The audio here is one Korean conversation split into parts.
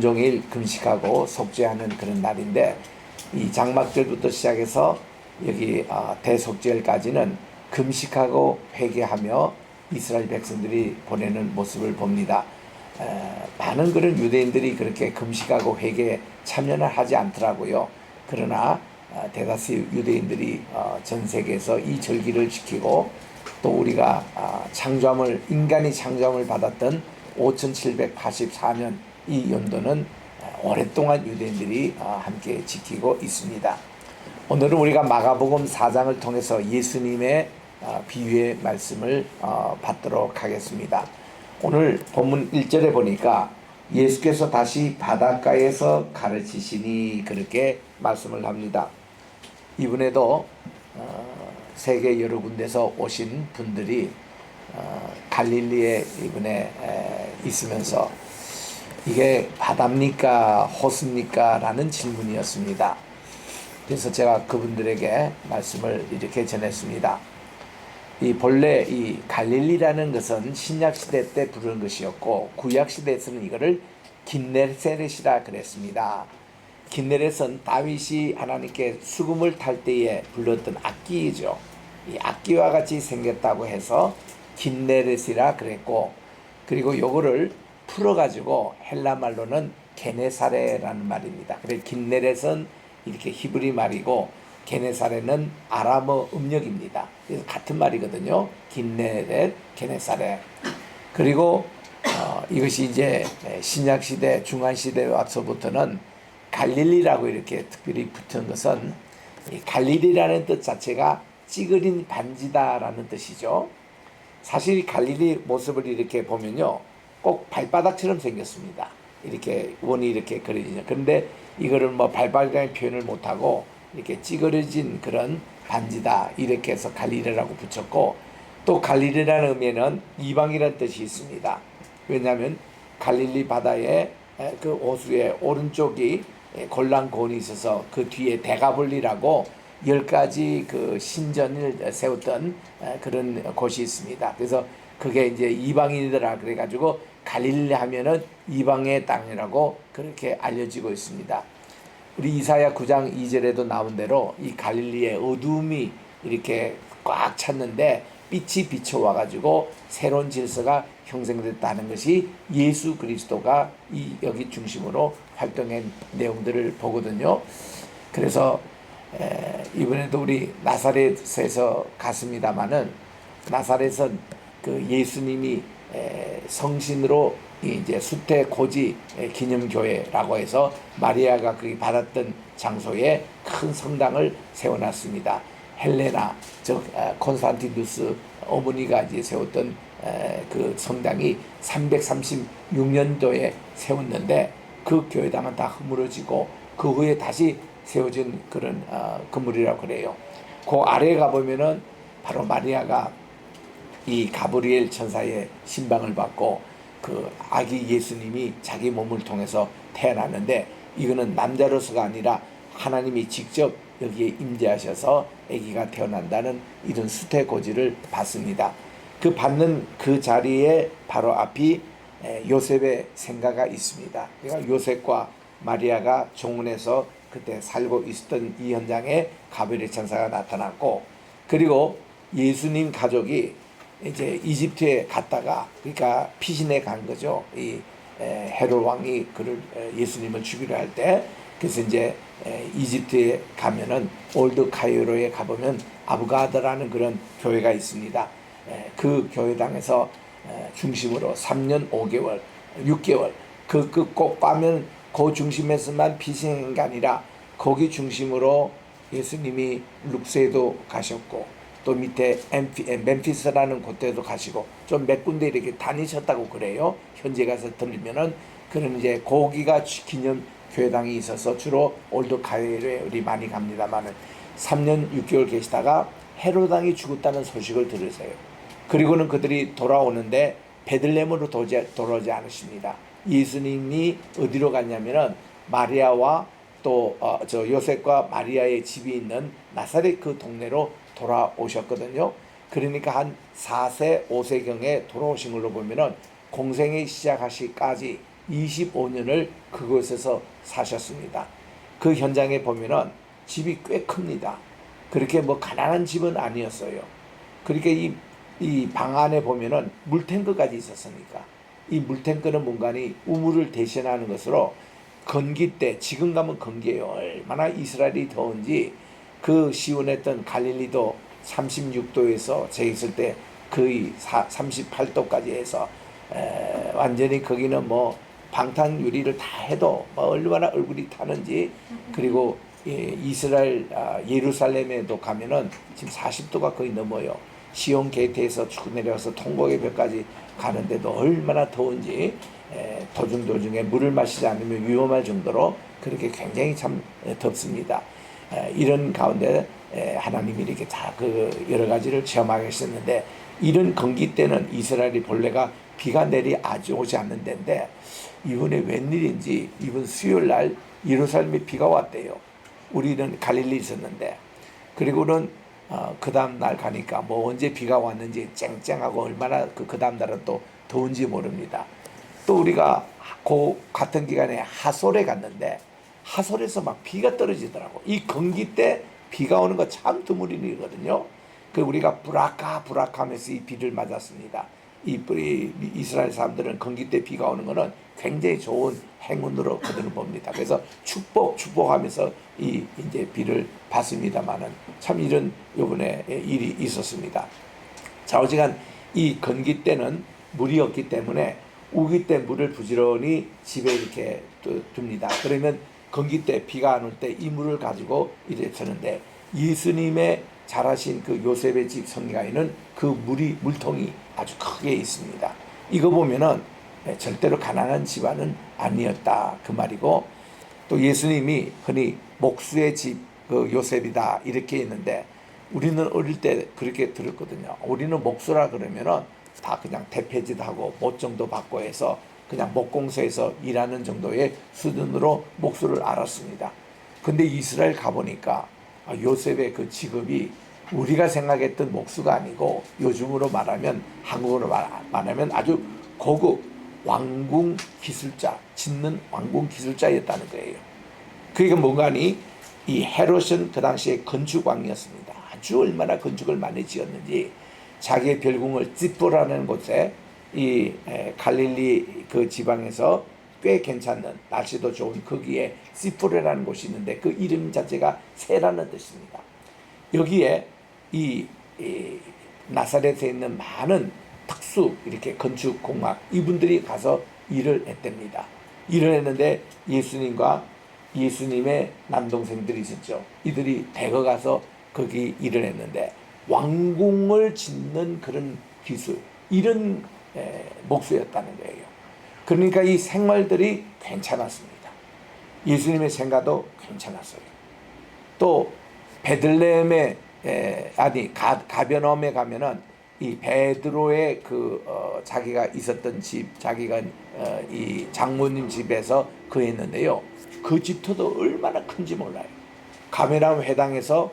온종일 금식하고 속죄하는 그런 날인데, 이 장막절부터 시작해서 여기 대속절까지는 금식하고 회개하며 이스라엘 백성들이 보내는 모습을 봅니다. 많은 그런 유대인들이 그렇게 금식하고 회개에 참여는 하지 않더라고요. 그러나 대다수 유대인들이 전 세계에서 이 절기를 지키고, 또 우리가 인간이 창조함을 받았던 5784년 이 연도는 오랫동안 유대인들이 함께 지키고 있습니다. 오늘은 우리가 마가복음 4장을 통해서 예수님의 비유의 말씀을 받도록 하겠습니다. 오늘 본문 1절에 보니까 예수께서 다시 바닷가에서 가르치시니 그렇게 말씀을 합니다. 이번에도 세계 여러 군데서 오신 분들이 갈릴리에 이번에 있으면서 이게 바다입니까 호수입니까 라는 질문이었습니다. 그래서 제가 그분들에게 말씀을 이렇게 전했습니다. 본래 이 갈릴리라는 것은 신약시대 때 부르는 것이었고, 구약시대에서는 이거를 긴네셋이라 그랬습니다. 긴네렛은 다윗이 하나님께 수금을 탈 때에 불렀던 악기이죠. 이 악기와 같이 생겼다고 해서 긴네렛이라 그랬고, 그리고 요거를 풀어가지고 헬라 말로는 게네사레라는 말입니다. 그래서 긴네렛은 이렇게 히브리 말이고 게네사레는 아람어 음력입니다. 그래서 같은 말이거든요. 긴네렛, 게네사레. 그리고 이것이 이제 신약시대, 중한시대에 와서부터는 갈릴리라고 이렇게 특별히 붙은 것은, 이 갈릴리라는 뜻 자체가 찌그린 반지다라는 뜻이죠. 사실 갈릴리 모습을 이렇게 보면요, 꼭 발바닥처럼 생겼습니다. 이렇게 원이 이렇게 그려지죠. 그런데 이거를 뭐 발바닥이라는 표현을 못하고 이렇게 찌그러진 그런 반지다 이렇게 해서 갈릴리라고 붙였고, 또 갈릴리라는 의미에는 이방이라는 뜻이 있습니다. 왜냐하면 갈릴리 바다의 그 호수의 오른쪽이 골란고원이 있어서 그 뒤에 대가볼리라고 10가지 그 신전을 세웠던 그런 곳이 있습니다. 그래서 그게 이제 이방인이더라 그래가지고 갈릴리 하면은 이방의 땅이라고 그렇게 알려지고 있습니다. 우리 이사야 9장 2절에도 나온 대로 이 갈릴리의 어두움이 이렇게 꽉 찼는데 빛이 비춰와가지고 새로운 질서가 형성됐다는 것이 예수 그리스도가 여기 중심으로 활동한 내용들을 보거든요. 그래서 이번에도 우리 나사렛에서 갔습니다마는, 나사렛은 그 예수님이 성신으로 이제 수태고지 기념교회라고 해서 마리아가 그 받았던 장소에 큰 성당을 세워놨습니다. 헬레나, 즉 콘스탄티누스 어머니가 이제 세웠던 그 성당이 336년도에 세웠는데, 그 교회당은 다 허물어지고 그 후에 다시 세워진 그런 건물이라고 그래요. 그 아래에 가보면은 바로 마리아가 이 가브리엘 천사의 신방을 받고 그 아기 예수님이 자기 몸을 통해서 태어났는데, 이거는 남자로서가 아니라 하나님이 직접 여기에 임재하셔서 아기가 태어난다는 이런 수태고지를 받습니다. 그 받는 그 자리에 바로 앞이 요셉의 생가가 있습니다. 그러니까 요셉과 마리아가 종원에서 그때 살고 있었던 이 현장에 가브리엘 천사가 나타났고, 그리고 예수님 가족이 이제 이집트에 갔다가, 그러니까 피신해 간 거죠. 이 헤롯 왕이 그를 예수님을 죽이려 할 때, 그래서 이제 이집트에 가면은 올드 카이로에 가보면 아부가드라는 그런 교회가 있습니다. 그 교회당에서 중심으로 3년 5개월 6개월 꼭 가면 그 중심에서만 피신한 게 아니라 거기 중심으로 예수님이 룩스에도 가셨고, 또 밑에 멤피스라는 곳에도 가시고 좀 몇 군데 이렇게 다니셨다고 그래요. 현재 가서 들으면은. 그런 이제 거기가 기념 교회당이 있어서 주로 올드 카이로에 우리 많이 갑니다만은 3년 6개월 계시다가 헤롯 왕이 죽었다는 소식을 들으세요. 그리고는 그들이 돌아오는데 베들레헴으로 돌아오지 않으십니다. 예수님이 어디로 갔냐면은 마리아와 또 요셉과 마리아의 집이 있는 나사렛 그 동네로 돌아오셨거든요. 그러니까 한 4세 5세경에 돌아오신 걸로 보면은 공생이 시작하시까지 25년을 그곳에서 사셨습니다. 그 현장에 보면은 집이 꽤 큽니다. 그렇게 뭐 가난한 집은 아니었어요. 그러니까 이 방 안에 보면은 물탱크까지 있었으니까 이 물탱크는 뭔가니 우물을 대신하는 것으로 건기 때, 지금 가면 건기예요. 얼마나 이스라엘이 더운지 그 시원했던 갈릴리도 36도에서 제 있을 때 거의 38도까지 해서 완전히 거기는 뭐 방탄 유리를 다 해도 뭐 얼마나 얼굴이 타는지. 그리고 이스라엘 예루살렘에도 가면은 지금 40도가 거의 넘어요. 시온 게이트에서 쭉 내려가서 통곡의 벽까지 가는데도 얼마나 더운지. 도중에 물을 마시지 않으면 위험할 정도로 그렇게 굉장히 참 덥습니다. 이런 가운데 하나님이 이렇게 다 그 여러 가지를 체험하게 하셨는데, 이런 건기 때는 이스라엘이 본래가 비가 아주 오지 않는 데인데 이번에 웬일인지 이번 수요일 날 예루살렘에 비가 왔대요. 우리는 갈릴리 있었는데. 그리고는 그 다음 날 가니까 뭐 언제 비가 왔는지 쨍쨍하고 얼마나 그 다음 날은 또 더운지 모릅니다. 또 우리가 그 같은 기간에 하솔에 갔는데 하솔에서 막 비가 떨어지더라고. 이 건기 때 비가 오는 거 참 드문 일이거든요. 그 우리가 브라카 하면서 이 비를 맞았습니다. 이스라엘 사람들은 건기 때 비가 오는 거는 굉장히 좋은 행운으로 그들은 봅니다. 그래서 축복하면서 이제 비를 받습니다만은 참 이런 요번에 일이 있었습니다. 좌우지간 이 건기 때는 물이 없기 때문에 우기 때 물을 부지런히 집에 이렇게 둡니다. 그러면 건기 때 비가 안 올 때 이 물을 가지고 이래 쓰는데, 예수님의 자라신 그 요셉의 집 성가에는 그 물통이 아주 크게 있습니다. 이거 보면은 절대로 가난한 집안은 아니었다 그 말이고, 또 예수님이 흔히 목수의 집 그 요셉이다 이렇게 있는데, 우리는 어릴 때 그렇게 들었거든요. 우리는 목수라 그러면은 다 그냥 대패짓하고 못 정도 받고 해서 그냥 목공소에서 일하는 정도의 수준으로 목수를 알았습니다. 근데 이스라엘 가보니까 요셉의 그 직업이 우리가 생각했던 목수가 아니고, 요즘으로 말하면 한국어로 말하면 아주 고급 왕궁 기술자, 짓는 왕궁 기술자였다는 거예요. 그게 뭔가니 이 헤롯은 그 당시에 건축왕이었습니다. 아주 얼마나 건축을 많이 지었는지 자기의 별궁을 찌뿌라는 곳에 이 갈릴리 그 지방에서 꽤 괜찮은 날씨도 좋은 거기에 시푸레라는 곳이 있는데 그 이름 자체가 새라는 뜻입니다. 여기에 이 나사렛에 있는 많은 특수 이렇게 건축공학 이분들이 가서 일을 했답니다. 일을 했는데 예수님의 남동생들이 있었죠. 이들이 대거 가서 거기 일을 했는데 왕궁을 짓는 그런 기술, 이런 목수였다는 거예요. 그러니까 이 생활들이 괜찮았습니다. 예수님의 생각도 괜찮았어요. 또 베들레헴에 가버나움에 가면은 이 베드로의 자기가 있었던 집, 자기가 이 장모님 집에서 거했는데요. 그 집터도 얼마나 큰지 몰라요. 가버나움 회당에서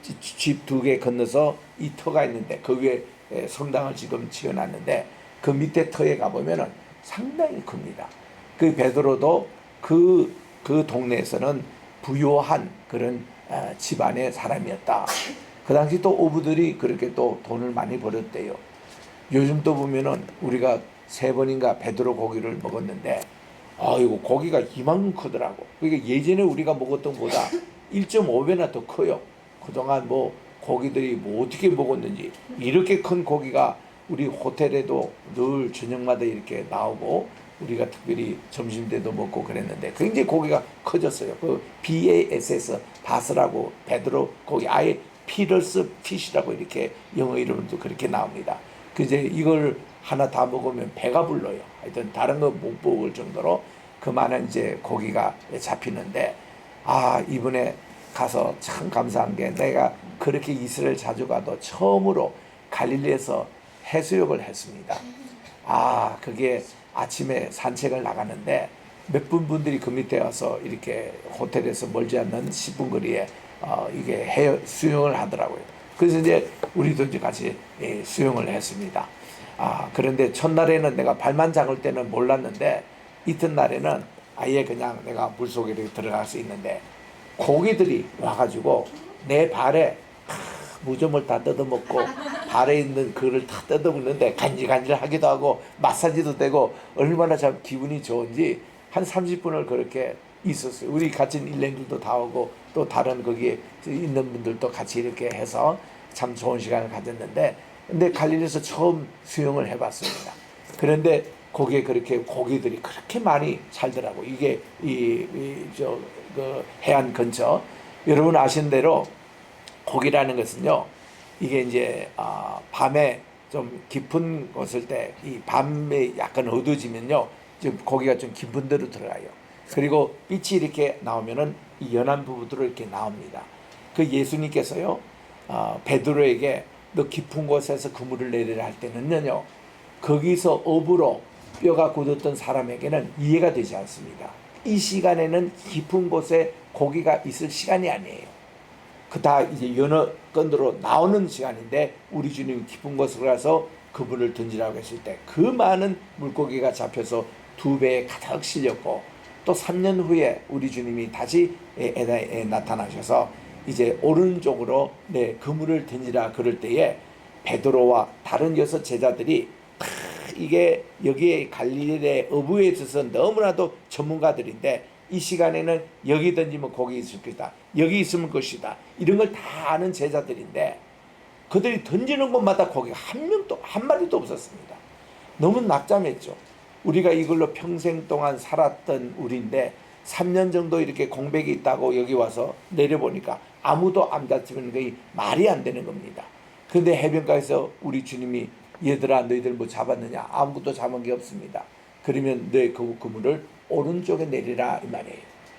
집 2개 건너서 이 터가 있는데 그 위에 성당을 지금 지어놨는데 그 밑에 터에 가보면은 상당히 큽니다. 그 베드로도 그 동네에서는 부유한 그런 집안의 사람이었다. 그 당시 또 어부들이 그렇게 또 돈을 많이 벌었대요. 요즘 또 보면은 우리가 3번인가 베드로 고기를 먹었는데 이거 고기가 이만큼 크더라고. 그러니까 예전에 우리가 먹었던 것보다 1.5배나 더 커요. 그동안 뭐 고기들이 뭐 어떻게 먹었는지, 이렇게 큰 고기가 우리 호텔에도 늘 저녁마다 이렇게 나오고 우리가 특별히 점심 때도 먹고 그랬는데 굉장히 고기가 커졌어요. 그 BASS 바스라고 베드로 고기, 아예 피러스 피시라고 이렇게 영어 이름도 그렇게 나옵니다. 이제 이걸 하나 다 먹으면 배가 불러요. 하여튼 다른 거 못 먹을 정도로 그만한 이제 고기가 잡히는데, 이번에 가서 참 감사한 게, 내가 그렇게 이스라엘 자주 가도 처음으로 갈릴리에서 해수욕을 했습니다. 그게 아침에 산책을 나가는데 몇 분들이 그 밑에 와서 이렇게 호텔에서 멀지 않는 10분 거리에 이게 수영을 하더라고요. 그래서 이제 우리도 이제 같이 수영을 했습니다. 그런데 첫날에는 내가 발만 잠글 때는 몰랐는데 이튿날에는 아예 그냥 내가 물속에 이렇게 들어갈 수 있는데, 고기들이 와가지고 내 발에 무좀을 다 뜯어먹고 발에 있는 그를 다 뜯어먹는데 간질간질하기도 하고 마사지도 되고 얼마나 참 기분이 좋은지 한 30분을 그렇게 있었어요. 우리 같이 일행들도 다 오고 또 다른 거기에 있는 분들도 같이 이렇게 해서 참 좋은 시간을 가졌는데, 근데 갈릴리에서 처음 수영을 해봤습니다. 그런데 거기에 그렇게 고기들이 그렇게 많이 살더라고. 이게 그 해안 근처, 여러분 아시는 대로 고기라는 것은요, 이게 이제 밤에 좀 깊은 곳일 때, 이 밤에 약간 어두워지면요, 좀 고기가 좀 깊은 데로 들어가요. 그리고 빛이 이렇게 나오면은 이 연안 부부들로 이렇게 나옵니다. 그 예수님께서요, 베드로에게 너 깊은 곳에서 그물을 내리라 할 때는요, 거기서 업으로 뼈가 굳었던 사람에게는 이해가 되지 않습니다. 이 시간에는 깊은 곳에 고기가 있을 시간이 아니에요. 그 다 이제 여러 건으로 나오는 시간인데, 우리 주님 깊은 곳으로 가서 그물을 던지라고 했을 때 그 많은 물고기가 잡혀서 2배에 가득 실렸고, 또 3년 후에 우리 주님이 다시 에다에 나타나셔서 이제 오른쪽으로 그물을 던지라 그럴 때에 베드로와 다른 6 제자들이 이게 여기에 갈릴리의 어부에 있어서 너무나도 전문가들인데, 이 시간에는 여기 던지면 거기 있을 것이다, 여기 있으면 것이다, 이런 걸 다 아는 제자들인데, 그들이 던지는 곳마다 거기가 한 마리도 없었습니다. 너무 낙담했죠. 우리가 이걸로 평생 동안 살았던 우리인데 3년 정도 이렇게 공백이 있다고 여기 와서 내려보니까 아무도 안 다치는 게 말이 안 되는 겁니다. 그런데 해변가에서 우리 주님이 얘들아 너희들 뭐 잡았느냐? 아무것도 잡은 게 없습니다. 그러면 너의 그 그물을 오른쪽에 내리라 이 말이에요.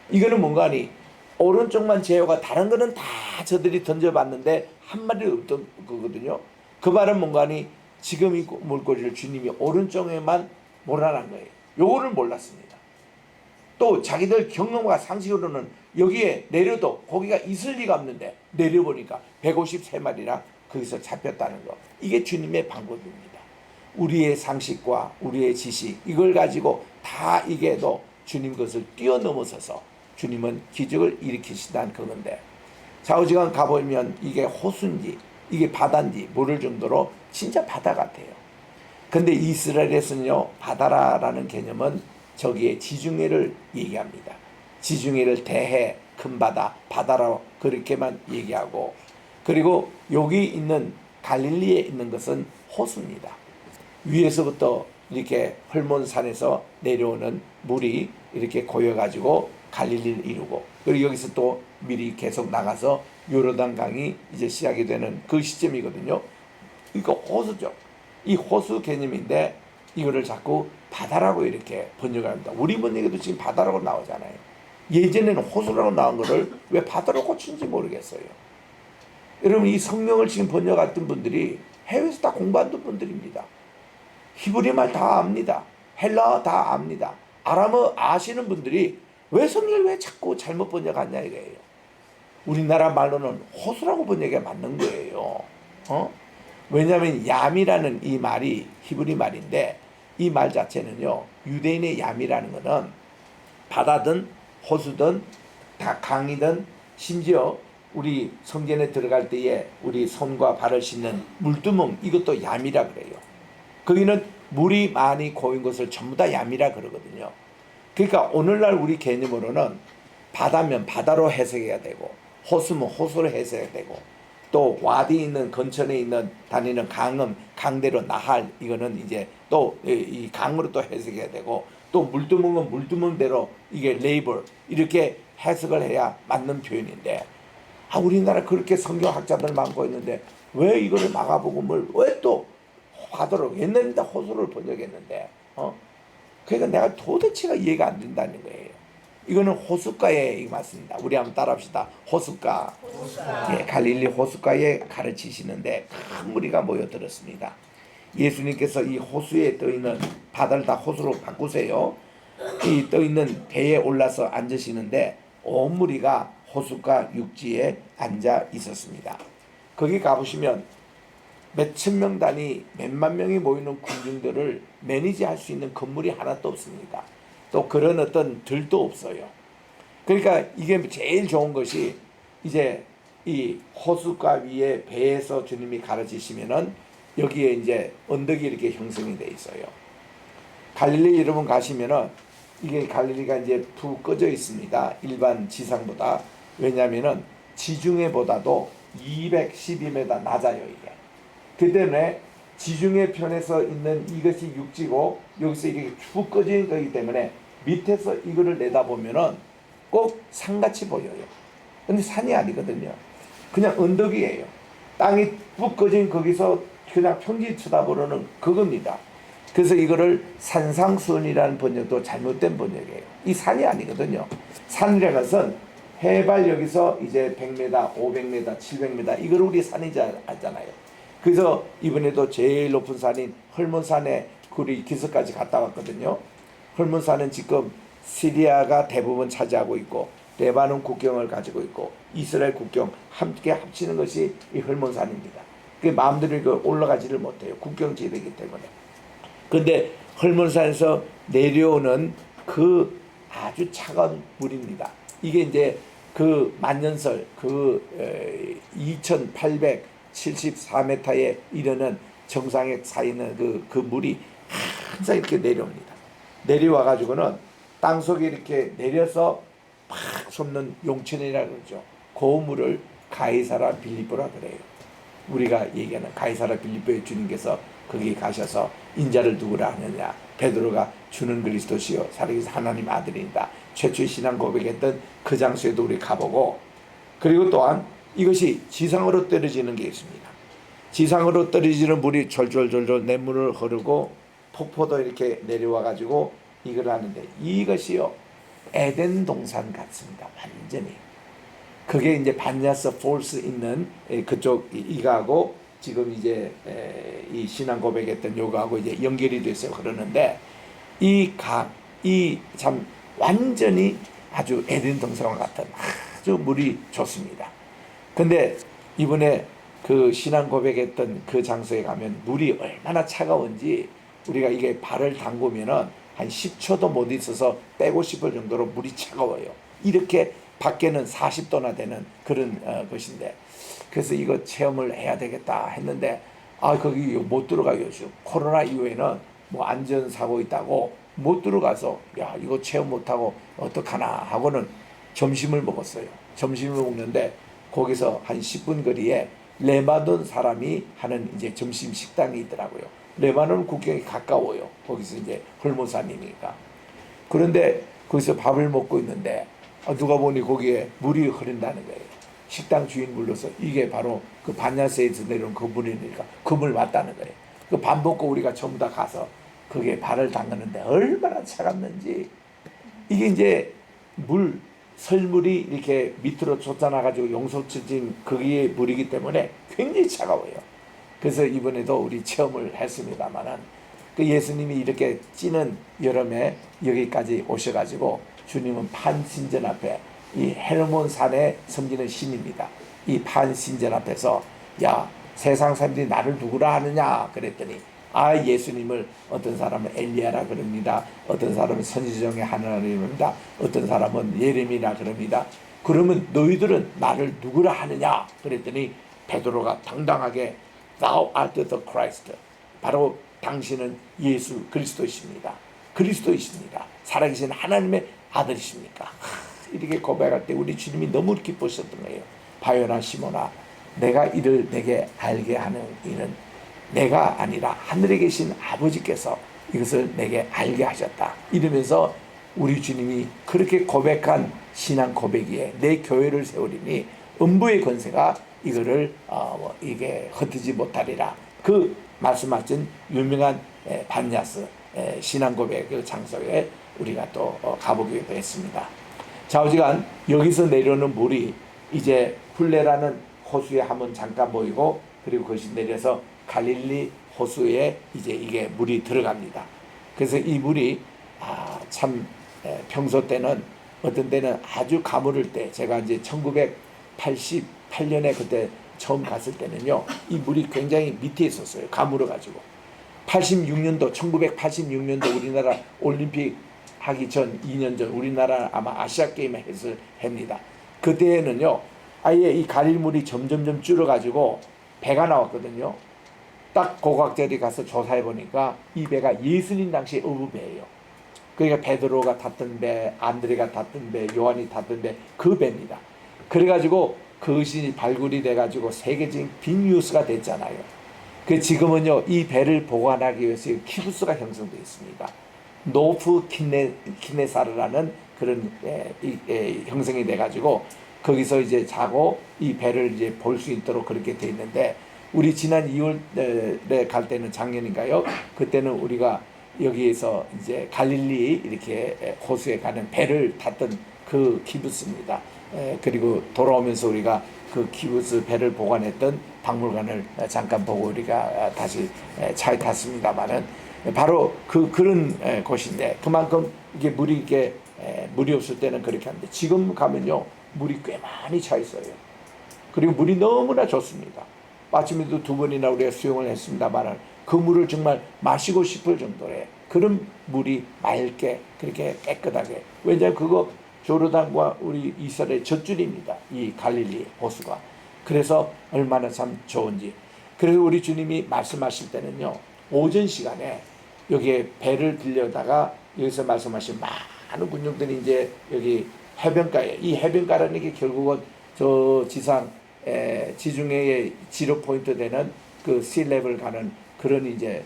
이거는 뭔가 하니 오른쪽만 제어가, 다른 거는 다 저들이 던져봤는데 한 마리도 없던 거거든요. 그 말은 뭔가 하니 지금 이 물고기를 주님이 오른쪽에만 몰아난 거예요. 요거를 몰랐습니다. 또 자기들 경험과 상식으로는 여기에 내려도 고기가 있을 리가 없는데 내려보니까 153마리나 거기서 잡혔다는 거. 이게 주님의 방법입니다. 우리의 상식과 우리의 지식 이걸 가지고 다 이게도 주님 것을 뛰어넘어서서 주님은 기적을 일으키신다는 그건데, 좌우지간 가보면 이게 호수인지 이게 바다인지 모를 정도로 진짜 바다 같아요. 근데 이스라엘에서는요, 바다라는 개념은 저기에 지중해를 얘기합니다. 지중해를 대해, 큰 바다, 바다라고 그렇게만 얘기하고, 그리고 여기 있는 갈릴리에 있는 것은 호수입니다. 위에서부터 이렇게 헐몬산에서 내려오는 물이 이렇게 고여가지고 갈릴리를 이루고, 그리고 여기서 또 미리 계속 나가서 요르단 강이 이제 시작이 되는 그 시점이거든요. 이거 호수죠. 이 호수 개념인데 이거를 자꾸 바다라고 이렇게 번역합니다. 우리 번역에도 지금 바다라고 나오잖아요. 예전에는 호수라고 나온 거를 왜 바다로 고친지 모르겠어요. 여러분, 이 성경을 지금 번역했던 분들이 해외에서 다 공부한 분들입니다. 히브리 말 다 압니다. 헬라어 다 압니다. 아람어 아시는 분들이 왜 성경을 왜 자꾸 잘못 번역하냐 이거예요. 우리나라 말로는 호수라고 번역이 맞는 거예요. 왜냐하면 얌이라는 이 말이 히브리 말인데, 이 말 자체는요, 유대인의 얌이라는 거는 바다든 호수든 다 강이든 심지어 우리 성전에 들어갈 때에 우리 손과 발을 씻는 물두멍, 이것도 얌이라 그래요. 거기는 물이 많이 고인 것을 전부 다 얌이라 그러거든요. 그러니까 오늘날 우리 개념으로는 바다면 바다로 해석해야 되고, 호수면 호수로 해석해야 되고, 또 와디 있는 근처에 있는 다니는 강은 강대로 나할, 이거는 이제 또 이 강으로 또 해석해야 되고, 또 물두멍은 물두멍대로 이게 레이벌 이렇게 해석을 해야 맞는 표현인데, 우리나라 그렇게 성경학자들 많고 있는데 왜 이거를 막아보고 왜 또 하도록, 옛날에 다 호수를 번역했는데 그러니까 내가 도대체가 이해가 안 된다는 거예요. 이거는 호숫가에 맞습니다. 우리 한번 따라합시다. 호숫가. 예, 갈릴리 호숫가에 가르치시는데 큰 무리가 모여들었습니다. 예수님께서 이 호수에 떠있는, 바다를 다 호수로 바꾸세요. 이 떠있는 배에 올라서 앉으시는데 온 무리가 호숫가 육지에 앉아 있었습니다. 거기 가보시면 몇천 명 단위, 몇만 명이 모이는 군중들을 매니지할 수 있는 건물이 하나도 없습니다. 또 그런 어떤 들도 없어요. 그러니까 이게 제일 좋은 것이 이제 이 호숫가 위에 배에서 주님이 가르치시면은 여기에 이제 언덕이 이렇게 형성이 돼 있어요. 갈릴리 여러분 가시면은 이게 갈릴리가 이제 푹 꺼져 있습니다. 일반 지상보다. 왜냐하면은 지중해보다도 212m 낮아요 이게. 그 때문에 지중해 편에서 있는 이것이 육지고 여기서 이렇게 쭉 꺼진 거기 때문에 밑에서 이거를 내다보면은 꼭 산같이 보여요. 근데 산이 아니거든요. 그냥 언덕이에요. 땅이 푹 꺼진 거기서 그냥 평지 쳐다보는 그겁니다. 그래서 이거를 산상수원이라는 번역도 잘못된 번역이에요. 이 산이 아니거든요. 산이라는 것은 해발 여기서 이제 100m, 500m, 700m 이걸 우리 산이지 않잖아요. 그래서 이번에도 제일 높은 산인 헐몬산에 우리 기슭까지 갔다 왔거든요. 헐몬산은 지금 시리아가 대부분 차지하고 있고 레바논 국경을 가지고 있고 이스라엘 국경 함께 합치는 것이 이 헐몬산입니다. 그 마음대로 올라가지를 못해요. 국경지대이기 때문에. 그런데 헐몬산에서 내려오는 그 아주 차가운 물입니다. 이게 이제 그 만년설 그 2874m에 이르는 정상에 쌓이는 그 물이 항상 이렇게 내려옵니다. 내려와 가지고는 땅 속에 이렇게 내려서 팍 솟는 용천이라 그러죠. 그 물을 가이사라 빌립보라 그래요. 우리가 얘기하는 가이사라 빌립보의 주님께서 거기 가셔서 인자를 누구라 하느냐, 베드로가 주는 그리스도시요 살아계신 하나님 아들이다 최초의 신앙 고백했던 그 장소에도 우리 가보고, 그리고 또한 이것이 지상으로 떨어지는 게 있습니다. 지상으로 떨어지는 물이 졸졸졸졸 냇물을 흐르고 폭포도 이렇게 내려와 가지고 이걸 하는데, 이것이요 에덴 동산 같습니다. 완전히. 그게 이제 반야스 폴스 있는 그쪽 이가하고 지금 이제 이 신앙 고백했던 요거하고 이제 연결이 돼서 그러는데, 이 참 완전히 아주 에덴 동산과 같은 아주 물이 좋습니다. 근데 이번에 그 신앙 고백했던 그 장소에 가면 물이 얼마나 차가운지 우리가 이게 발을 담그면은 한 10초도 못 있어서 빼고 싶을 정도로 물이 차가워요. 이렇게 밖에는 40도나 되는 그런 것인데, 그래서 이거 체험을 해야 되겠다 했는데 거기 못 들어가요. 코로나 이후에는 뭐 안전사고 있다고 못 들어가서 야 이거 체험 못하고 어떡하나 하고는 점심을 먹었어요. 점심을 먹는데 거기서 한 10분 거리에 레바논 사람이 하는 이제 점심 식당이 있더라고요. 레바논 국경이 가까워요. 거기서 이제 헐몬산이니까. 그런데 거기서 밥을 먹고 있는데 누가 보니 거기에 물이 흐른다는 거예요. 식당 주인 불러서 이게 바로 그 반야세에서 내려온 그 물이니까 그 물 맞다는 거예요. 그 밥 먹고 우리가 전부 다 가서 거기에 발을 담그는데 얼마나 차갑는지. 이게 이제 설물이 이렇게 밑으로 솟아나가지고 용솟진 거기에 물이기 때문에 굉장히 차가워요. 그래서 이번에도 우리 체험을 했습니다만은 그 예수님이 이렇게 찌는 여름에 여기까지 오셔가지고 주님은 판신전 앞에 이 헬몬산에 섬기는 신입니다. 이 판신전 앞에서 야 세상 사람들이 나를 누구라 하느냐 그랬더니 예수님을 어떤 사람은 엘리야라 그럽니다. 어떤 사람은 선지자 중에 하나님입니다. 어떤 사람은 예레미야라 그럽니다. 그러면 너희들은 나를 누구라 하느냐 그랬더니 베드로가 당당하게 Thou art the Christ. 바로 당신은 예수 그리스도이십니다. 그리스도이십니다. 살아계신 하나님의 아들이십니까? 이렇게 고백할 때 우리 주님이 너무 기쁘셨던 거예요. 바요나 시모나, 내가 이를 내게 알게 하는 이는 내가 아니라 하늘에 계신 아버지께서 이것을 내게 알게 하셨다. 이러면서 우리 주님이 그렇게 고백한 신앙 고백이에 내 교회를 세우리니 음부의 권세가 이거를 이게 흩어지지 못하리라. 그 말씀하신 유명한 반야스 신앙 고백 그 장소에 우리가 또 가보기도 했습니다. 좌우지간 여기서 내려오는 물이 이제 hul레라는 호수에 한번 잠깐 보이고, 그리고 그것이 내려서 갈릴리 호수에 이제 이게 물이 들어갑니다. 그래서 이 물이 참 평소 때는 어떤 때는 아주 가물을 때, 제가 이제 1988년에 그때 처음 갔을 때는요 이 물이 굉장히 밑에 있었어요. 가물어 가지고 1986년도 우리나라 올림픽 하기 전 2년 전 우리나라 아마 아시아 게임에 했을 해입니다. 그때는요 아예 이 갈릴물이 점점점 줄어가지고 배가 나왔거든요. 딱 고고학자들이 가서 조사해 보니까 이 배가 예수님 당시 어부배예요. 그러니까 베드로가 탔던 배, 안드레가 탔던 배, 요한이 탔던 배, 그 배입니다. 그래가지고 그것이 발굴이 돼가지고 세계적인 빅뉴스가 됐잖아요. 그 지금은요 이 배를 보관하기 위해서 키부스가 형성되어 있습니다. 노프 키네사르라는 그런 형성이 돼가지고 거기서 이제 자고 이 배를 이제 볼 수 있도록 그렇게 돼 있는데, 우리 지난 2월에 갈 때는 작년인가요? 그때는 우리가 여기에서 이제 갈릴리 이렇게 호수에 가는 배를 탔던 그 키부스입니다. 그리고 돌아오면서 우리가 그 키부스 배를 보관했던 박물관을 잠깐 보고 우리가 다시 차에 탔습니다만은 바로 그런 곳인데, 그만큼 이게 물이 없을 때는 그렇게 하는데 지금 가면요 물이 꽤 많이 차 있어요. 그리고 물이 너무나 좋습니다. 아침에도 2번이나 우리가 수영을 했습니다만 그 물을 정말 마시고 싶을 정도의 그런 물이 맑게 그렇게 깨끗하게, 왜냐하면 그거 조르단과 우리 이스라엘 젖줄입니다. 이 갈릴리 호수가. 그래서 얼마나 참 좋은지. 그래서 우리 주님이 말씀하실 때는요 오전 시간에 여기에 배를 빌려다가 여기서 말씀하신 많은 군중들이 이제 여기 해변가에, 이 해변가라는 게 결국은 저 지중해의 지로 포인트 되는 그 씨레벨 가는 그런 이제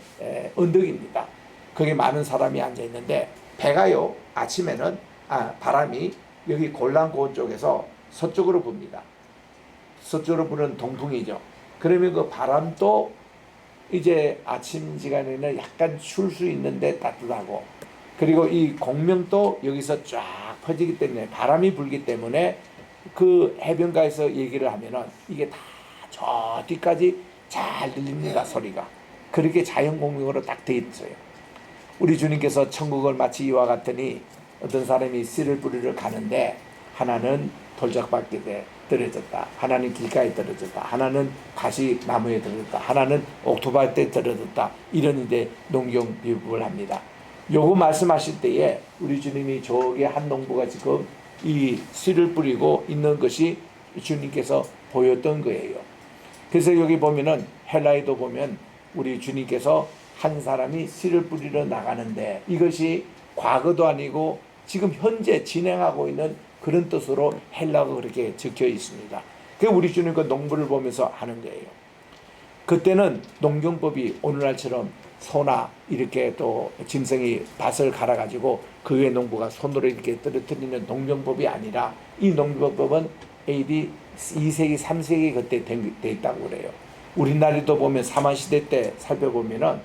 언덕입니다. 거기 많은 사람이 앉아 있는데 배가요 아침에는 바람이 여기 골란고 쪽에서 서쪽으로 붑니다. 서쪽으로 부는 동풍이죠. 그러면 그 바람도 이제 아침 시간에는 약간 출 수 있는데 따뜻하고, 그리고 이 공명도 여기서 쫙 퍼지기 때문에 바람이 불기 때문에 그 해변가에서 얘기를 하면은 이게 다 저 뒤까지 잘 들립니다. 소리가 그렇게 자연 공명으로 딱 돼 있어요. 우리 주님께서 천국을 마치 이와 같으니 어떤 사람이 씨를 뿌리러 가는데 하나는 돌짝밭에 떨어졌다, 하나는 길가에 떨어졌다, 하나는 가시나무에 떨어졌다, 하나는 옥토밭에 떨어졌다, 이런 이제 농경 비유를 합니다. 요거 말씀하실 때에 우리 주님이 저기 한 농부가 지금 이 씨를 뿌리고 있는 것이 주님께서 보였던 거예요. 그래서 여기 보면은 헬라에도 보면 우리 주님께서 한 사람이 씨를 뿌리러 나가는데 이것이 과거도 아니고 지금 현재 진행하고 있는 그런 뜻으로 헬라어가 그렇게 적혀 있습니다. 그 우리 주님 그 농부를 보면서 하는 거예요. 그때는 농경법이 오늘날처럼 소나 이렇게 또 짐승이 밭을 갈아가지고 그 위에 농부가 손으로 이렇게 떨어뜨리는 농경법이 아니라 이 농경법은 AD 2세기 3세기 그때 돼 있다고 그래요. 우리나라도 보면 사만시대 때 살펴보면은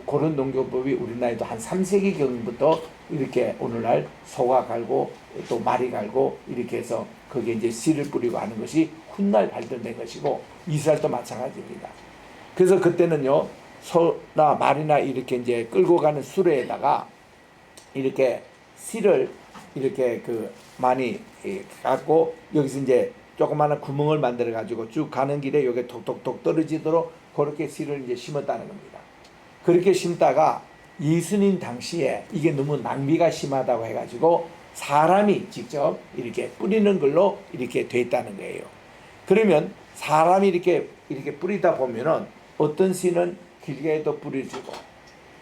그런 농경법이 우리나라에도 한 3세기경부터 이렇게 오늘날 소가 갈고 또 말이 갈고 이렇게 해서 거기에 이제 씨를 뿌리고 하는 것이 훗날 발전된 것이고, 이스라엘도 마찬가지입니다. 그래서 그때는요 소나 말이나 이렇게 이제 끌고 가는 수레에다가 이렇게 씨를 이렇게 많이 갖고 여기서 이제 조그마한 구멍을 만들어 가지고 쭉 가는 길에 여기 톡톡톡 떨어지도록 그렇게 씨를 이제 심었다는 겁니다. 그렇게 심다가 예수님 당시에 이게 너무 낭비가 심하다고 해가지고 사람이 직접 이렇게 뿌리는 걸로 이렇게 돼 있다는 거예요. 그러면 사람이 이렇게 뿌리다 보면은 어떤 씨는 길가에도 뿌려지고,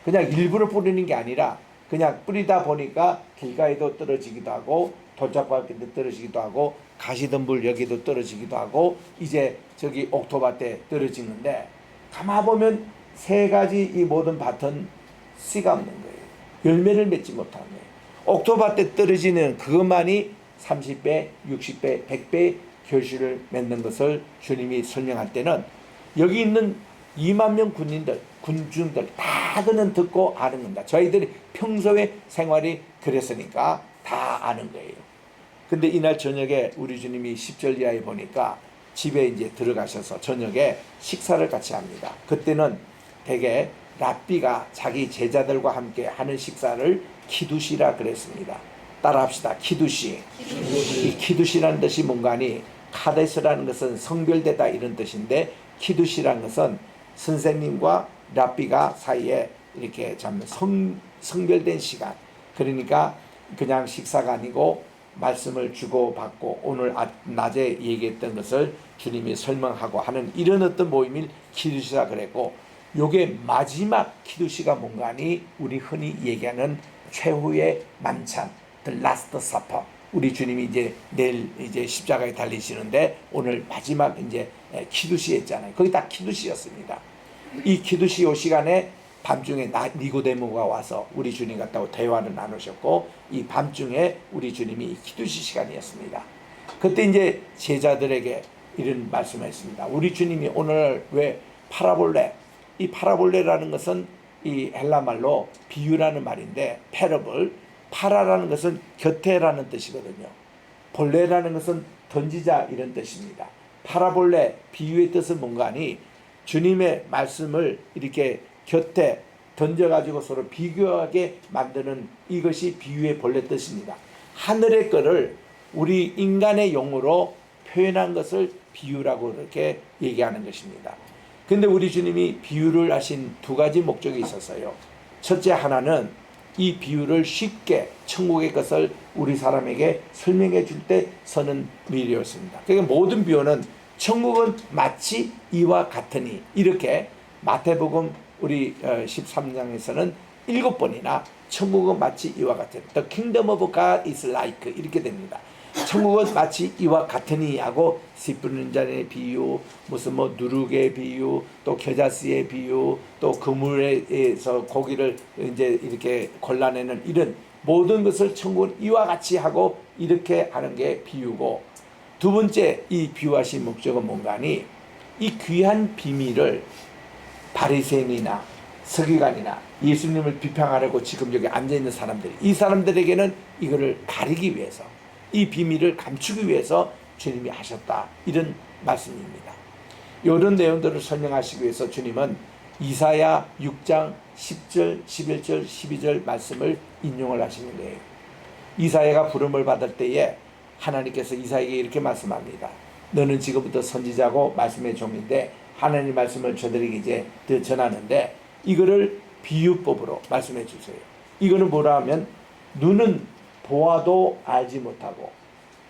그냥 일부러 뿌리는 게 아니라 그냥 뿌리다 보니까 길가에도 떨어지기도 하고 돌짝밭에도 떨어지기도 하고 가시덤불 여기도 떨어지기도 하고 이제 저기 옥토밭에 떨어지는데, 가만 보면 세 가지 이 모든 밭은 씨가 없는 거예요. 열매를 맺지 못하는 거예요. 옥토밭에 떨어지는 그것만이 30배, 60배, 100배 결실을 맺는 것을 주님이 설명할 때는 여기 있는 2만 명 군중들 다 그는 듣고 아는 겁니다. 저희들이 평소에 생활이 그랬으니까 다 아는 거예요. 근데 이날 저녁에 우리 주님이 10절 이하에 보니까 집에 이제 들어가셔서 저녁에 식사를 같이 합니다. 그때는 되게 랍비가 자기 제자들과 함께 하는 식사를 키두시라 그랬습니다. 따라합시다. 키두시. 이 키두시라는 뜻이 뭔가니, 카데스라는 것은 성별되다 이런 뜻인데 키두시라는 것은 선생님과 랍비가 사이에 이렇게 참 성별된 시간, 그러니까 그냥 식사가 아니고 말씀을 주고받고 오늘 낮에 얘기했던 것을 주님이 설명하고 하는 이런 어떤 모임을 키두시라 그랬고, 요게 마지막 키두시가 뭔가 하니 우리 흔히 얘기하는 최후의 만찬, The Last Supper. 우리 주님이 이제 내일 이제 십자가에 달리시는데 오늘 마지막 이제 키두시 했잖아요. 거기 다 키두시였습니다. 이 키두시 요 시간에 밤중에 니고데모가 와서 우리 주님 같다고 대화를 나누셨고, 이 밤중에 우리 주님이 키두시 시간이었습니다. 그때 이제 제자들에게 이런 말씀을 했습니다. 우리 주님이 오늘 왜 파라볼레, 이 파라볼레라는 것은 이 헬라 말로 비유라는 말인데, 패러블, 파라라는 것은 곁에라는 뜻이거든요. 볼레라는 것은 던지자 이런 뜻입니다. 파라볼레 비유의 뜻은 뭔가 하니 주님의 말씀을 이렇게 곁에 던져가지고 서로 비교하게 만드는 이것이 비유의 본래 뜻입니다. 하늘의 거를 우리 인간의 용어로 표현한 것을 비유라고 이렇게 얘기하는 것입니다. 근데 우리 주님이 비유를 하신 두 가지 목적이 있었어요. 첫째 하나는 이 비유를 쉽게 천국의 것을 우리 사람에게 설명해 줄 때 서는 미리였습니다. 그러니까 모든 비유는 천국은 마치 이와 같으니, 이렇게 마태복음 우리 13장에서는 7번이나 천국은 마치 이와 같으니, The kingdom of God is like, 이렇게 됩니다. 천국은 마치 이와 같으니 하고 씨 뿌리는 자의 비유, 무슨 뭐 누룩의 비유, 또 겨자씨의 비유, 또 그물에서 고기를 이제 이렇게 골라내는 이런 모든 것을 천국은 이와 같이 하고 이렇게 하는 게 비유고, 두 번째 이 비유하신 목적은 뭔가 하니 이 귀한 비밀을 바리새인이나 서기관이나 예수님을 비판하려고 지금 여기 앉아있는 사람들이, 이 사람들에게는 이거를 가리기 위해서, 이 비밀을 감추기 위해서 주님이 하셨다, 이런 말씀입니다. 이런 내용들을 설명하시기 위해서 주님은 이사야 6장 10절, 11절, 12절 말씀을 인용을 하시는 거예요. 이사야가 부름을 받을 때에 하나님께서 이사야에게 이렇게 말씀합니다. 너는 지금부터 선지자고 말씀의 종인데 하나님 말씀을 저들에게 이제 전하는데 이거를 비유법으로 말씀해 주세요. 이거는 뭐라 하면 눈은 보아도 알지 못하고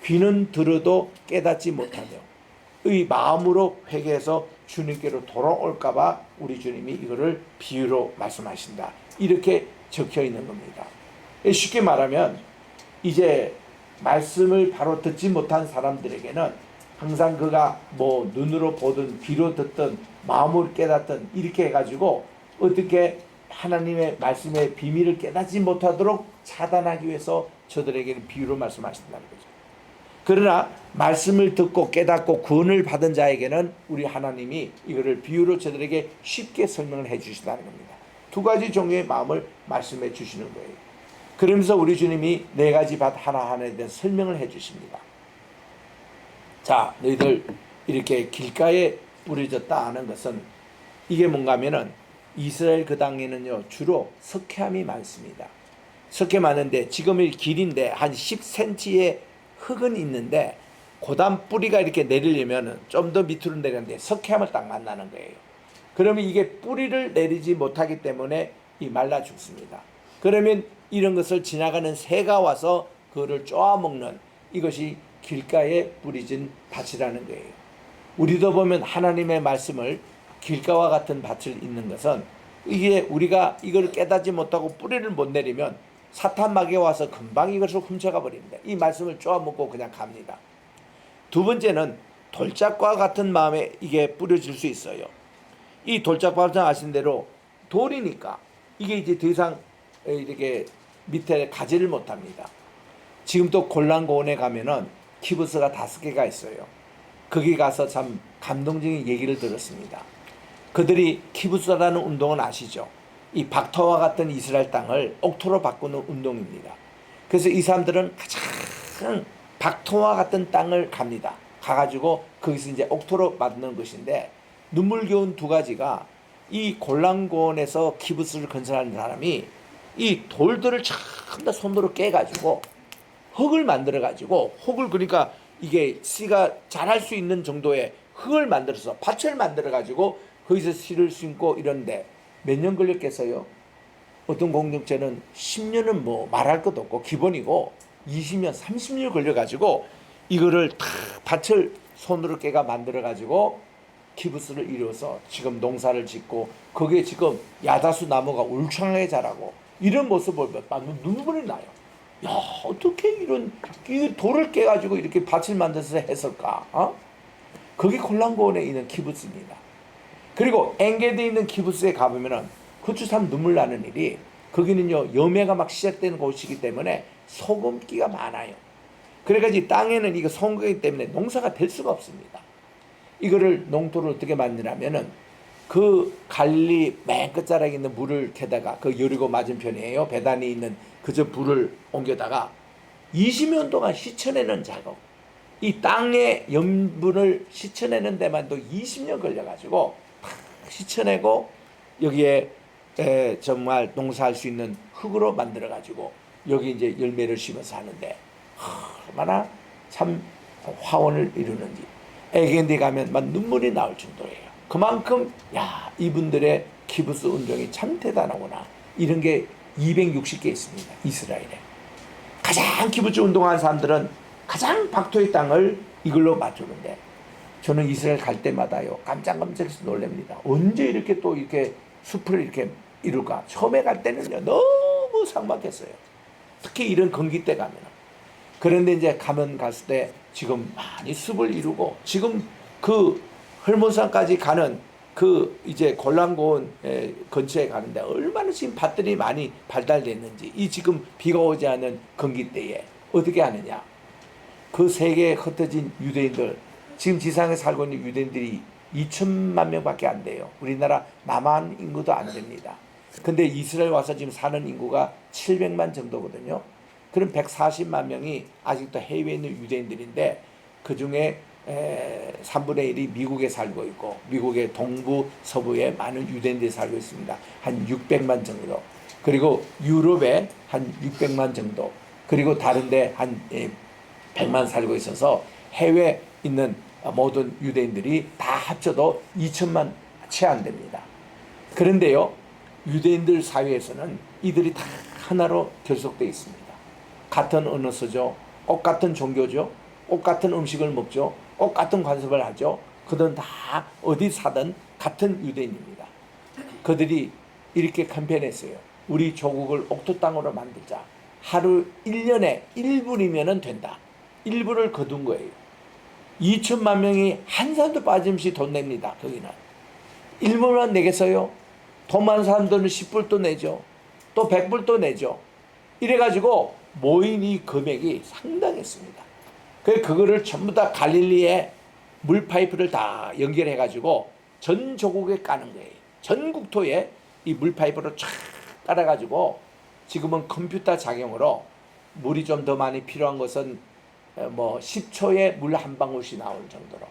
귀는 들어도 깨닫지 못하며 의 마음으로 회개해서 주님께로 돌아올까봐 우리 주님이 이거를 비유로 말씀하신다, 이렇게 적혀 있는 겁니다. 쉽게 말하면 이제 말씀을 바로 듣지 못한 사람들에게는 항상 그가 뭐 눈으로 보든 귀로 듣든 마음으로 깨닫든 이렇게 해가지고 어떻게 하나님의 말씀의 비밀을 깨닫지 못하도록 차단하기 위해서 저들에게는 비유로 말씀하신다는 거죠. 그러나 말씀을 듣고 깨닫고 구원을 받은 자에게는 우리 하나님이 이거를 비유로 저들에게 쉽게 설명을 해 주시다는 겁니다. 두 가지 종류의 마음을 말씀해 주시는 거예요. 그러면서 우리 주님이 네 가지 밭 하나하나에 대한 설명을 해 주십니다. 자, 너희들 이렇게 길가에 뿌려졌다 하는 것은 이게 뭔가 하면은 이스라엘 그 땅에는요 주로 석회암이 많습니다. 석회 많은데 지금의 길인데 한 10cm의 흙은 있는데 고단 뿌리가 이렇게 내리려면 좀 더 밑으로 내렸는데 석회암을 딱 만나는 거예요. 그러면 이게 뿌리를 내리지 못하기 때문에 이 말라 죽습니다. 그러면 이런 것을 지나가는 새가 와서 그거를 쪼아먹는, 이것이 길가에 뿌려진 밭이라는 거예요. 우리도 보면 하나님의 말씀을 길가와 같은 밭을 잇는 것은 이게 우리가 이걸 깨닫지 못하고 뿌리를 못 내리면 사탄 마귀가 와서 금방 이것을 훔쳐가 버립니다. 이 말씀을 쪼아먹고 그냥 갑니다. 두 번째는 돌짝과 같은 마음에 이게 뿌려질 수 있어요. 이 돌짝밭은 아신 대로 돌이니까 이게 이제 더 이상 이렇게 밑에 가지를 못합니다. 지금 또 골란고원에 가면은 키부스가 5개가 있어요. 거기 가서 참 감동적인 얘기를 들었습니다. 그들이 키부스라는 운동은 아시죠? 이 박토와 같은 이스라엘 땅을 옥토로 바꾸는 운동입니다. 그래서 이 사람들은 가장 박토와 같은 땅을 갑니다. 가가지고 거기서 이제 옥토로 만드는 것인데, 눈물겨운 두 가지가 이 골란고원에서 키부스를 건설하는 사람이 이 돌들을 전부 다 손으로 깨가지고 흙을 만들어가지고, 흙을 그러니까 이게 씨가 자랄 수 있는 정도의 흙을 만들어서 밭을 만들어가지고 거기서 씨를 심고 이런데 몇 년 걸렸겠어요? 어떤 공동체는 10년은 뭐 말할 것도 없고 기본이고 20년, 30년 걸려가지고 이거를 다 밭을 손으로 깨가 만들어가지고 키부스를 이루어서 지금 농사를 짓고 거기에 지금 야다수 나무가 울창하게 자라고 이런 모습을 보면 눈물이 나요. 야, 어떻게 이런 이 돌을 깨가지고 이렇게 밭을 만들어서 했을까? 거기 콜랑고원에 있는 키부스입니다. 그리고 엥게드에 있는 키부스에 가보면은 그것도 참 눈물 나는 일이 거기는요 여매가 막 시작되는 곳이기 때문에 소금기가 많아요. 그래가지고 땅에는 이거 소금기 때문에 농사가 될 수가 없습니다. 이거를 농토를 어떻게 만드냐면은 그 갈릴리 맨 끝자락에 있는 물을 캐다가 그 여리고 맞은편이에요. 배단이 있는 그저 물을 옮겨다가 20년 동안 씻어내는 작업. 이 땅의 염분을 씻어내는 데만도 20년 걸려가지고 씻어내고 여기에 정말 농사할 수 있는 흙으로 만들어가지고 여기 이제 열매를 심어서 하는데 얼마나 참 화원을 이루는지 에겐디 가면 막 눈물이 나올 정도예요. 그만큼 야 이분들의 키부스 운동이 참 대단하구나. 이런 게 260개 있습니다. 이스라엘에. 가장 키부스 운동하는 사람들은 가장 박토의 땅을 이걸로 맞추는데 저는 이스라엘 갈 때마다요 깜짝깜짝 놀랍니다. 언제 이렇게 또 이렇게 숲을 이렇게 이룰까? 처음에 갈 때는요 너무 삭막했어요. 특히 이런 건기 때 가면. 그런데 이제 가면 갔을 때 지금 많이 숲을 이루고 지금 그 헐몬산까지 가는 그 이제 골란고원 근처에 가는데 얼마나 지금 밭들이 많이 발달됐는지 이 지금 비가 오지 않은 건기 때에 어떻게 하느냐? 그 세계에 흩어진 유대인들 지금 지상에 살고 있는 유대인들이 2천만 명밖에 안 돼요. 우리나라 남한 인구도 안 됩니다. 근데 이스라엘 와서 지금 사는 인구가 700만 정도거든요. 그럼 140만 명이 아직도 해외에 있는 유대인들인데 그중에 3분의 1이 미국에 살고 있고 미국의 동부 서부에 많은 유대인들이 살고 있습니다. 한 600만 정도. 그리고 유럽에 한 600만 정도. 그리고 다른 데한 100만 살고 있어서 해외에 있는 모든 유대인들이 다 합쳐도 2천만 채 안 됩니다. 그런데요 유대인들 사회에서는 이들이 다 하나로 결속되어 있습니다. 같은 언어서죠. 꼭 같은 종교죠. 꼭 같은 음식을 먹죠. 꼭 같은 관습을 하죠. 그들은 다 어디 사든 같은 유대인입니다. 그들이 이렇게 캠페인했어요. 우리 조국을 옥토 땅으로 만들자. 하루 1년에 1분이면 된다. 1분을 거둔 거예요. 2천만 명이 한 사람도 빠짐없이 돈 냅니다. 거기는. 1분만 내겠어요? 돈 많은 사람들은 10불도 내죠. 또 100불도 내죠. 이래가지고 모인 이 금액이 상당했습니다. 그거를 전부 다 갈릴리에 물파이프를 다 연결해가지고 전 조국에 까는 거예요. 전 국토에 이 물파이프를 쫙 깔아가지고 지금은 컴퓨터 작용으로 물이 좀 더 많이 필요한 것은 뭐 10초에 물 한 방울씩 나올 정도로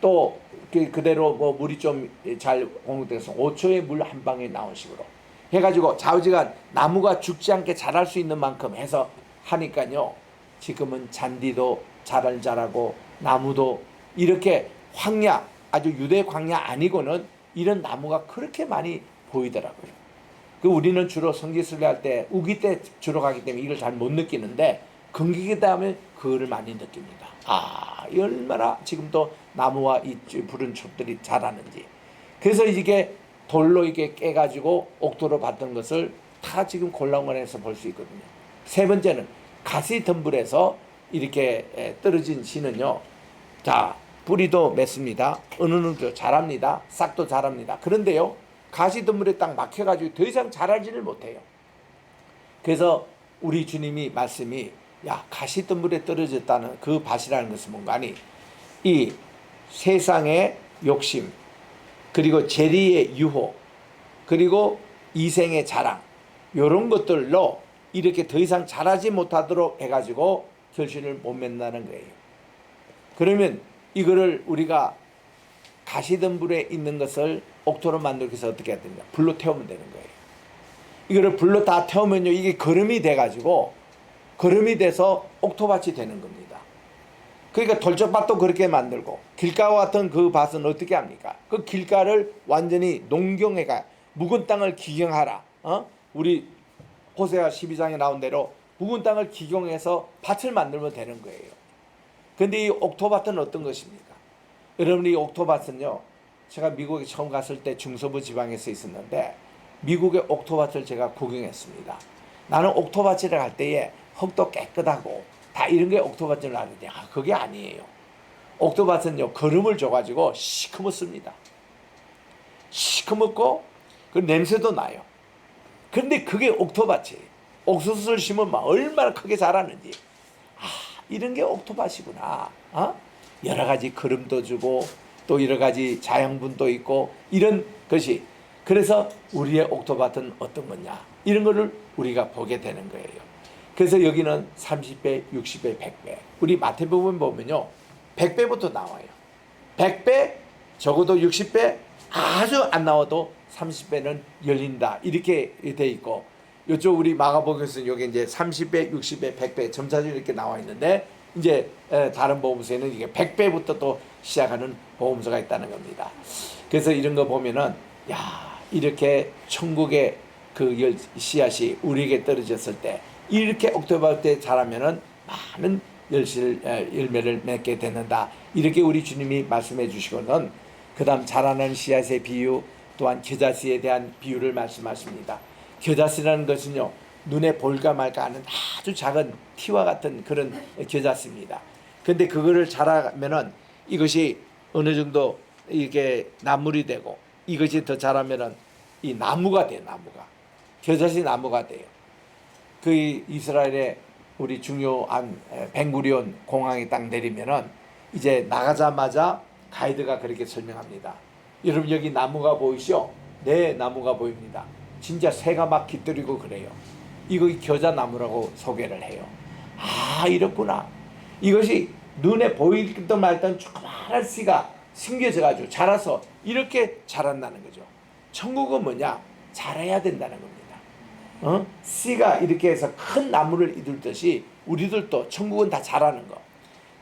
또 그대로 뭐 물이 좀 잘 공급돼서 5초에 물 한 방에 나온 식으로 해가지고 좌우지간 나무가 죽지 않게 자랄 수 있는 만큼 해서 하니까요. 지금은 잔디도 잘 자라고 나무도 이렇게 황야 아주 유대 광야 아니고는 이런 나무가 그렇게 많이 보이더라고요. 그 우리는 주로 성지순례 할 때 우기 때 주로 가기 때문에 이걸 잘 못 느끼는데 건기기 때문에 그거를 많이 느낍니다. 이 얼마나 지금도 나무와 이 푸른 촛들이 자라는지. 그래서 이게 돌로 이게 깨가지고 옥토로 받던 것을 다 지금 골라원에서 볼 수 있거든요. 세 번째는 가시덤불에서 이렇게 떨어진 씨는요. 자, 뿌리도 맺습니다. 은은도 자랍니다. 싹도 자랍니다. 그런데요. 가시덤불에 딱 막혀가지고 더 이상 자라지를 못해요. 그래서 우리 주님이 말씀이 야 가시덤불에 떨어졌다는 그 밭이라는 것은 뭔가 하니 이 세상의 욕심 그리고 재리의 유혹 그리고 이생의 자랑 이런 것들로 이렇게 더 이상 자라지 못하도록 해가지고 결실을 못 맺는다는 거예요. 그러면 이거를 우리가 가시덤불에 있는 것을 옥토로 만들기 위해서 어떻게 해야 됩니까? 불로 태우면 되는 거예요. 이거를 불로 다 태우면요 이게 거름이 돼가지고 거름이 돼서 옥토밭이 되는 겁니다. 그러니까 돌적밭도 그렇게 만들고 길가와 같은 그 밭은 어떻게 합니까? 그 길가를 완전히 농경해가 묵은 땅을 기경하라. 우리 호세아 12장에 나온 대로 묵은 땅을 기경해서 밭을 만들면 되는 거예요. 그런데 이 옥토밭은 어떤 것입니까? 여러분, 이 옥토밭은요, 제가 미국에 처음 갔을 때 중서부 지방에서 있었는데 미국의 옥토밭을 제가 구경했습니다. 나는 옥토밭이라 할 때에 흙도 깨끗하고 다 이런 게 옥토밭인 줄 아는데 그게 아니에요. 옥토밭은요, 거름을 줘가지고 시커멓습니다. 시커멓고 그 냄새도 나요. 그런데 그게 옥토밭이에요. 옥수수를 심으면 얼마나 크게 자라는지. 이런 게 옥토밭이구나. 여러 가지 거름도 주고 또 여러 가지 자양분도 있고 이런 것이, 그래서 우리의 옥토밭은 어떤 거냐, 이런 거를 우리가 보게 되는 거예요. 그래서 여기는 30배, 60배, 100배. 우리 마태복음 보면요, 100배부터 나와요. 100배, 적어도 60배, 아주 안 나와도 30배는 열린다, 이렇게 돼 있고, 이쪽 우리 마가복음에서는 여기 이제 30배, 60배, 100배 점차적으로 이렇게 나와 있는데, 이제 다른 복음서에는 이게 100배부터 또 시작하는 복음서가 있다는 겁니다. 그래서 이런 거 보면은, 야, 이렇게 천국의 그 씨앗이 우리에게 떨어졌을 때 이렇게 옥토밭에 자라면은 많은 열매를 맺게 되는다, 이렇게 우리 주님이 말씀해 주시고는, 그 다음 자라는 씨앗의 비유, 또한 겨자씨에 대한 비유를 말씀하십니다. 겨자씨라는 것은요, 눈에 보일까 말까 하는 아주 작은 티와 같은 그런 겨자씨입니다. 근데 그거를 자라면은 이것이 어느 정도 이게 나물이 되고, 이것이 더 자라면은 이 나무가 돼요. 나무가, 겨자씨 나무가 돼요. 그 이스라엘의 우리 중요한 벤구리온 공항에 딱 내리면은 이제 나가자마자 가이드가 그렇게 설명합니다. 여러분, 여기 나무가 보이시죠? 네, 나무가 보입니다. 진짜 새가 막 깃들이고 그래요. 이거 겨자나무라고 소개를 해요. 이렇구나. 이것이 눈에 보이든 말든 조그마한 씨가 심겨져가지고 자라서 이렇게 자란다는 거죠. 천국은 뭐냐? 자라야 된다는 겁니다. 씨가 이렇게 해서 큰 나무를 이룰듯이 우리들도 천국은 다 자라는 거.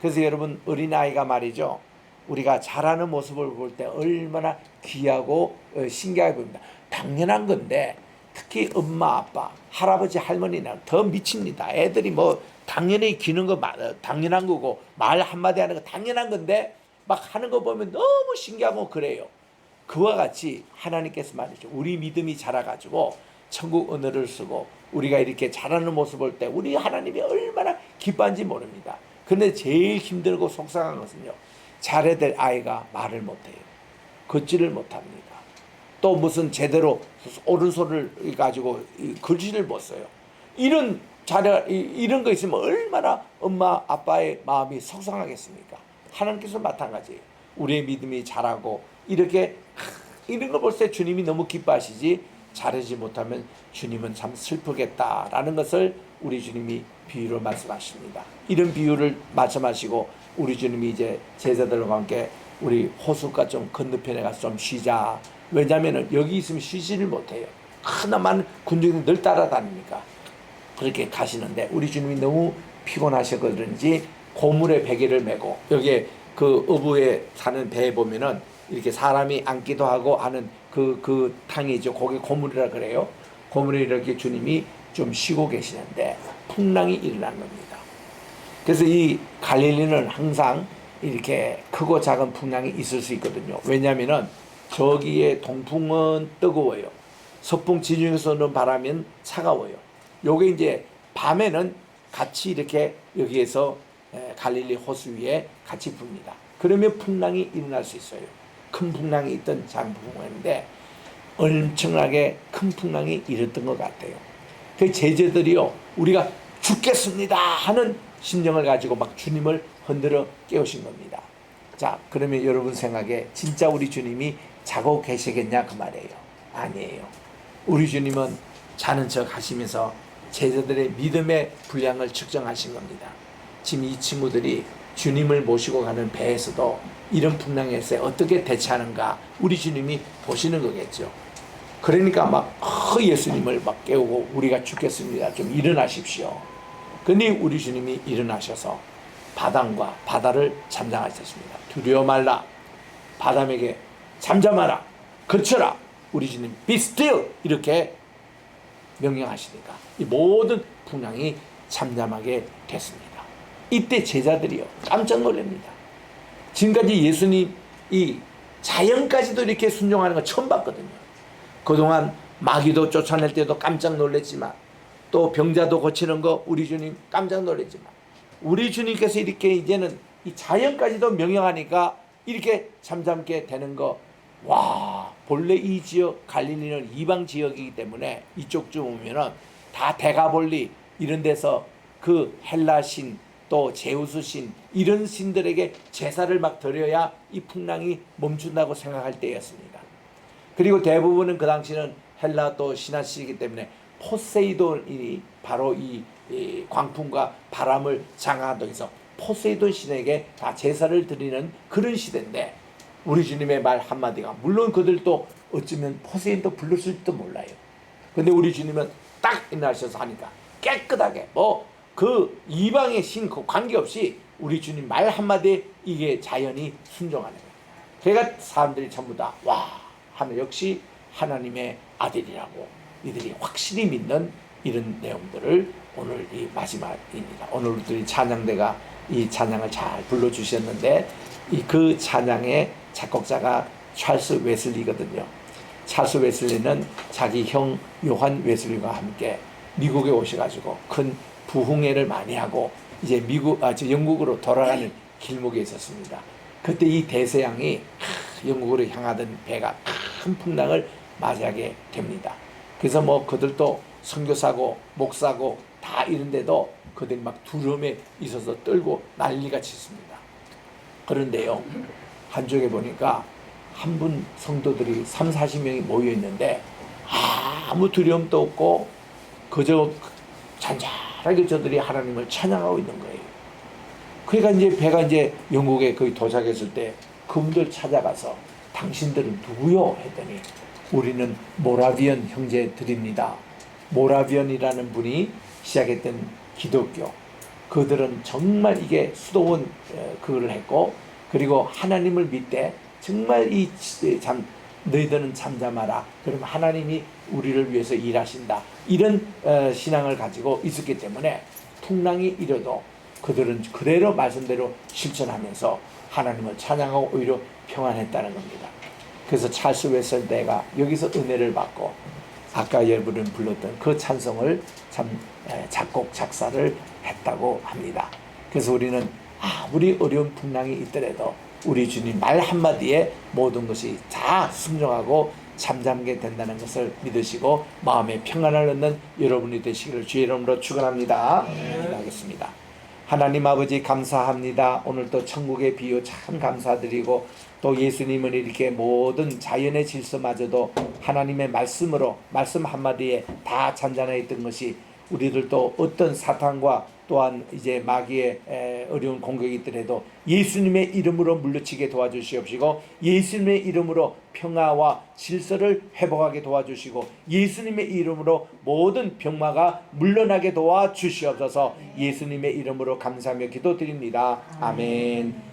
그래서 여러분, 어린아이가 말이죠, 우리가 자라는 모습을 볼 때 얼마나 귀하고 신기하게 보입니다. 당연한 건데, 특히 엄마, 아빠, 할아버지, 할머니는 더 미칩니다. 애들이 뭐 당연히 기는 거 당연한 거고, 말 한마디 하는 거 당연한 건데 막 하는 거 보면 너무 신기하고 그래요. 그와 같이 하나님께서 말이죠, 우리 믿음이 자라가지고 천국 언어를 쓰고 우리가 이렇게 자라는 모습 볼 때 우리 하나님이 얼마나 기뻐한지 모릅니다. 그런데 제일 힘들고 속상한 것은요, 잘해야 될 아이가 말을 못해요. 걷지를 못합니다. 또 무슨 제대로 오른손을 가지고 글씨를 못 써요. 이런 거 있으면 얼마나 엄마 아빠의 마음이 속상하겠습니까? 하나님께서 마찬가지예요. 우리의 믿음이 자라고 이렇게 이런 거 볼 때 주님이 너무 기뻐하시지, 잘하지 못하면 주님은 참 슬프겠다라는 것을 우리 주님이 비유로 말씀하십니다. 이런 비유를 말씀하시고 우리 주님이 이제 제자들과 함께 우리 호숫가 좀 건너편에 가서 좀 쉬자. 왜냐하면 여기 있으면 쉬지를 못해요. 하나만 군중이 늘 따라다니니까 그렇게 가시는데, 우리 주님이 너무 피곤하셔서 그런지 고물에 베개를 메고, 여기에 그 어부에 사는 배에 보면은 이렇게 사람이 앉기도 하고 하는 그 탕이죠. 거기 고물이라 그래요. 고물에 이렇게 주님이 좀 쉬고 계시는데 풍랑이 일어난 겁니다. 그래서 이 갈릴리는 항상 이렇게 크고 작은 풍랑이 있을 수 있거든요. 왜냐하면은 저기에 동풍은 뜨거워요. 서풍 지중에서 오는 바람은 차가워요. 요게 이제 밤에는 같이 이렇게 여기에서 갈릴리 호수 위에 같이 붑니다. 그러면 풍랑이 일어날 수 있어요. 큰 풍랑이 있던 작은 풍랑인데 엄청나게 큰 풍랑이 일었던 것 같아요. 그 제자들이요, 우리가 죽겠습니다 하는 심정을 가지고 막 주님을 흔들어 깨우신 겁니다. 자, 그러면 여러분 생각에 진짜 우리 주님이 자고 계시겠냐 그 말이에요. 아니에요. 우리 주님은 자는 척 하시면서 제자들의 믿음의 분량을 측정하신 겁니다. 지금 이 친구들이 주님을 모시고 가는 배에서도 이런 풍랑에서 어떻게 대처하는가 우리 주님이 보시는 거겠죠. 그러니까 막 예수님을 막 깨우고 우리가 죽겠습니다, 좀 일어나십시오. 그런데 우리 주님이 일어나셔서 바람과 바다를 잠잠하셨습니다. 두려워 말라, 바람에게 잠잠하라, 그쳐라. 우리 주님 be still 이렇게 명령하시니까 이 모든 풍랑이 잠잠하게 됐습니다. 이때 제자들이요 깜짝 놀랍니다. 지금까지 예수님 이 자연까지도 이렇게 순종하는 거 처음 봤거든요. 그동안 마귀도 쫓아낼 때도 깜짝 놀랐지만, 또 병자도 고치는 거 우리 주님 깜짝 놀랐지만, 우리 주님께서 이렇게 이제는 이 자연까지도 명령하니까 이렇게 잠잠게 되는 거, 와, 본래 이 지역 갈릴리는 이방 지역이기 때문에 이쪽쯤 오면은 다 데가볼리 이런 데서 그 헬라 신, 또 제우스 신 이런 신들에게 제사를 막 드려야 이 풍랑이 멈춘다고 생각할 때였습니다. 그리고 대부분은 그 당시는 헬라 또 신화시이기 때문에 포세이돈이 바로 이 광풍과 바람을 장악하기 위해서 포세이돈 신에게 다 제사를 드리는 그런 시대인데, 우리 주님의 말 한마디가, 물론 그들도 어쩌면 포세이돈도 불렀을지도 몰라요. 근데 우리 주님은 딱 일어나셔서 하니까 깨끗하게 그 이방의 신 그 관계없이 우리 주님 말 한마디에 이게 자연이 순종하는 거예요. 그러니까 사람들이 전부 다 와 하는, 역시 하나님의 아들이라고 이들이 확실히 믿는 이런 내용들을 오늘 이 마지막입니다. 오늘 우리 찬양대가 이 찬양을 잘 불러주셨는데, 그 찬양의 작곡자가 찰스 웨슬리거든요. 찰스 웨슬리는 자기 형 요한 웨슬리와 함께 미국에 오셔가지고 큰 부흥회를 많이 하고 이제 영국으로 돌아가는 길목에 있었습니다. 그때 이 대서양이 영국으로 향하던 배가 큰 풍랑을 맞이하게 됩니다. 그래서 그들도 선교사고 목사고 다 이런데도 그들이 막 두려움에 있어서 떨고 난리가 쳤습니다. 그런데요, 한쪽에 보니까 한 분 성도들이 30-40명이 모여 있는데 아무 두려움도 없고 그저 잔잔하게 저들이 하나님을 찬양하고 있는 거예요. 그러니까 이제 배가 이제 영국에 거의 도착했을 때 그분들 찾아가서 당신들은 누구요? 했더니 우리는 모라비언 형제들입니다. 모라비언이라는 분이 시작했던 기독교, 그들은 정말 이게 수도원 그걸 했고, 그리고 하나님을 믿되 정말 너희들은 잠잠하라, 그러면 하나님이 우리를 위해서 일하신다, 이런 신앙을 가지고 있었기 때문에 풍랑이 일어도 그들은 그대로 말씀대로 실천하면서 하나님을 찬양하고 오히려 평안했다는 겁니다. 그래서 찰스 웨슬리가 여기서 은혜를 받고 아까 여러분은 불렀던 그 찬송을 작곡 작사를 했다고 합니다. 그래서 우리는 아무리 어려운 풍랑이 있더라도 우리 주님 말 한마디에 모든 것이 다 순종하고 잠잠게 된다는 것을 믿으시고 마음의 평안을 얻는 여러분이 되시기를 주의 이름으로 축원합니다. 기도하겠습니다. 하나님 아버지 감사합니다. 오늘 또 천국의 비유 참 감사드리고, 또 예수님은 이렇게 모든 자연의 질서마저도 하나님의 말씀으로, 말씀 한마디에 다 잔잔해 있던 것이 우리들도 어떤 사탄과 또한 이제 마귀의 어려운 공격이 있더라도 예수님의 이름으로 물리치게 도와주시옵시고, 예수님의 이름으로 평화와 질서를 회복하게 도와주시고, 예수님의 이름으로 모든 병마가 물러나게 도와주시옵소서. 예수님의 이름으로 감사하며 기도드립니다. 아멘.